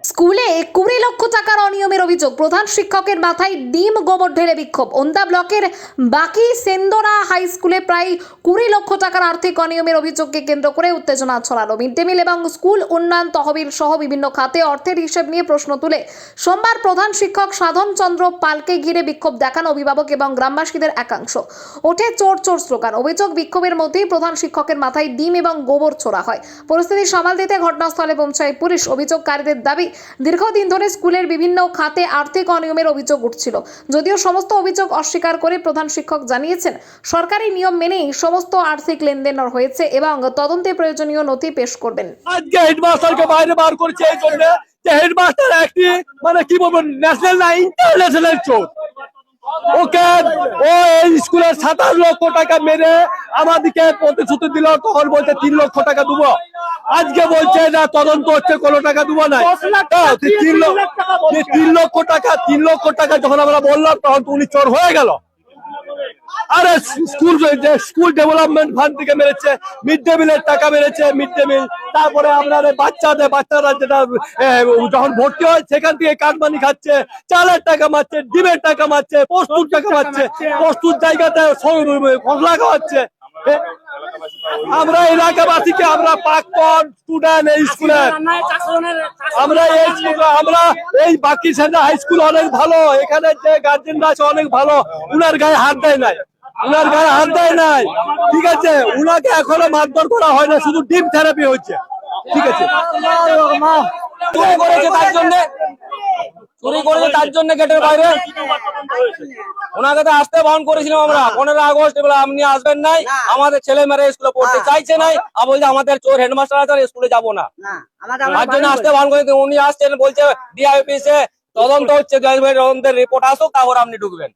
স্কুলে 20 লক্ষ টাকার অনিয়মের অভিযোগ, প্রধান শিক্ষকের মাথায় ডিম গোবর ঢেলে বিক্ষোভ। ওন্দা ব্লকের বাকি সেন্দরা হাই স্কুলে প্রায় 20 লক্ষ টাকার আর্থিক অনিয়মের অভিযোগকে কেন্দ্র করে উত্তেজনা ছড়ালো। মিড ডে মিল এবং স্কুল উন্নয়ন তহবিল সহ বিভিন্ন খাতে অর্থের হিসেব নিয়ে প্রশ্ন তুলে সোমবার প্রধান শিক্ষক সাধন চন্দ্র পালকে ঘিরে বিক্ষোভ দেখান অভিভাবক এবং গ্রামবাসীদের একাংশ। ওঠে চোর চোর স্লোগান। অভিযোগ, বিক্ষোভের মধ্যেই প্রধান শিক্ষকের মাথায় ডিম এবং গোবর ছোড়া হয়। পরিস্থিতি সামাল দিতে ঘটনাস্থলে পৌঁছায় পুলিশ। অভিযোগকারীদের দাবি, দীর্ঘদিন ধরে স্কুলের বিভিন্ন খাতে আর্থিক অনিয়মের অভিযোগ উঠছিল। যদিও সমস্ত অভিযোগ অস্বীকার করে প্রধান শিক্ষক জানিয়েছেন, সরকারি নিয়ম মেনেই সমস্ত আর্থিক লেনদেন হয়েছে এবং তদন্তে প্রয়োজনীয় নথি পেশ করবেন। আজকে হেডমাস্টারকে বাইরে বার করেছে এই জন্য যে হেডমাস্টার একটি কি বলবো ন্যাশনাল না ইন্টারন্যাশনাল চোর। ওকে ও এই স্কুলের 27 লক্ষ টাকা মেরে আমাদেরকে প্রতিশ্রুতি দিল, তখন বলছে 3 লক্ষ টাকা দেবো। আজকে বলছে না তদন্ত হচ্ছে, কোনো টাকা দেবো না। 3 লক্ষ টাকা যখন আমরা বললাম তখন উনি চোর হয়ে গেল। আরে স্কুল ডেভেলপমেন্ট ফান্ড থেকে মেরেছে, মিড ডে মিলের টাকা মেরেছে, মিড ডে মিল। তারপরে আপনার বাচ্চারা যেটা যখন ভর্তি হয় সেখান থেকে কাটমানি খাচ্ছে, চালের টাকা মারছে, ডিমের টাকা মারছে, প্রস্তুত টাকা মারছে, প্রস্তুত জায়গাতে মশলা খাওয়াচ্ছে। আমরা এলাকাবাসীকে, আমরা প্রাক্তন স্টুডেন্ট এই স্কুলের, আমরা এই বাকি সেন্টার হাই স্কুল অনেক ভালো, এখানে যে গার্জেনরা আছে অনেক ভালো, উনার গায়ে হাত দেয় নাই, ঠিক আছে। উনাকে এখনো মারধর করা হয় না, শুধু ডিম থেরাপি হচ্ছে, ঠিক আছে। চুরি করেছে তার জন্য গেটের বাইরে ওনাকে তো আসতে বারণ করেছিলাম আমরা 15 আগস্ট, এবার আপনি আসবেন নাই, আমাদের ছেলে মেয়েরা স্কুলে পড়তে চাইছে নাই, আর বলছে আমাদের চোর হেডমাস্টার আছে স্কুলে যাবো না, তার জন্য আসতে বারণ করে। উনি আসছেন, বলছে ডিআই অফিসে তদন্ত হচ্ছে, তদন্তের রিপোর্ট আসুক তারপর আপনি ঢুকবেন।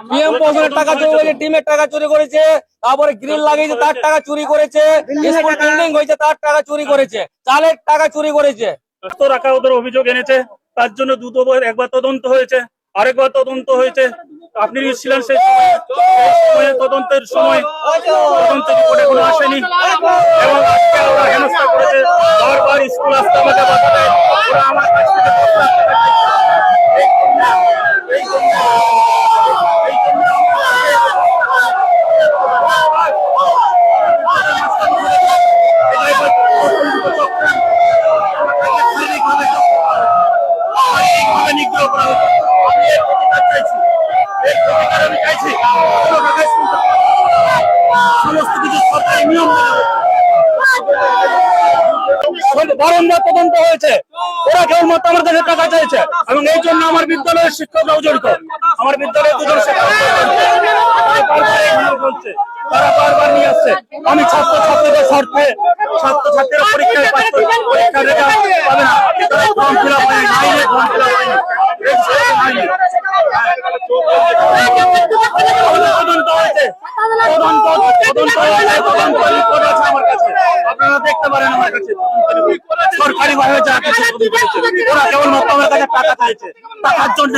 পিএম পোষণের টাকা চুরি করেছে, টিমের টাকা চুরি করেছে, তারপরে গ্রিল লাগিয়েছে তার টাকা চুরি করেছে, স্কুল বিল্ডিং হয়েছে তার টাকা চুরি করেছে, চালের টাকা চুরি করেছে। রাখা ওদের অভিযোগ এনেছে, তার জন্য একবার তদন্ত হয়েছে, আরেকবার তদন্ত হয়েছে। আপনি ছিলেন সেই সময়, তদন্তের সময় তদন্ত রিপোর্ট এখনো আসেনি এবং আজকে ওরা হেনস্থা করেছে, বারবার স্কুল আসতে আমাকে বাধা দেয়, ওরা আমার কাছ থেকে বারংবার তদন্ত হয়েছে, ওরা কেবলমাত্র আমার কাছে টাকা চাইছে এবং এই জন্য আমার বিদ্যালয়ের শিক্ষকরাও জড়িত। আমার বিদ্যালয়ের 2 জন শিক্ষক বলছে, তারা বারবার নিয়ে আসছে। আমি ছাত্রছাত্রীদের স্বার্থে, ছাত্রছাত্রীরা পরীক্ষার রেজাল্ট পাবে না, ফর্ম ফিল আপ হয়নি, ফর্ম ফিল আপ হয়নি, তদন্ত হয়েছে, আমার কাছে আপনারা দেখতে পারেন, আমার কাছে সরকারি ভাবে যা কিছু ওরা কেবলমাত্র আমার কাছে টাকা চাইছে, টাকার জন্য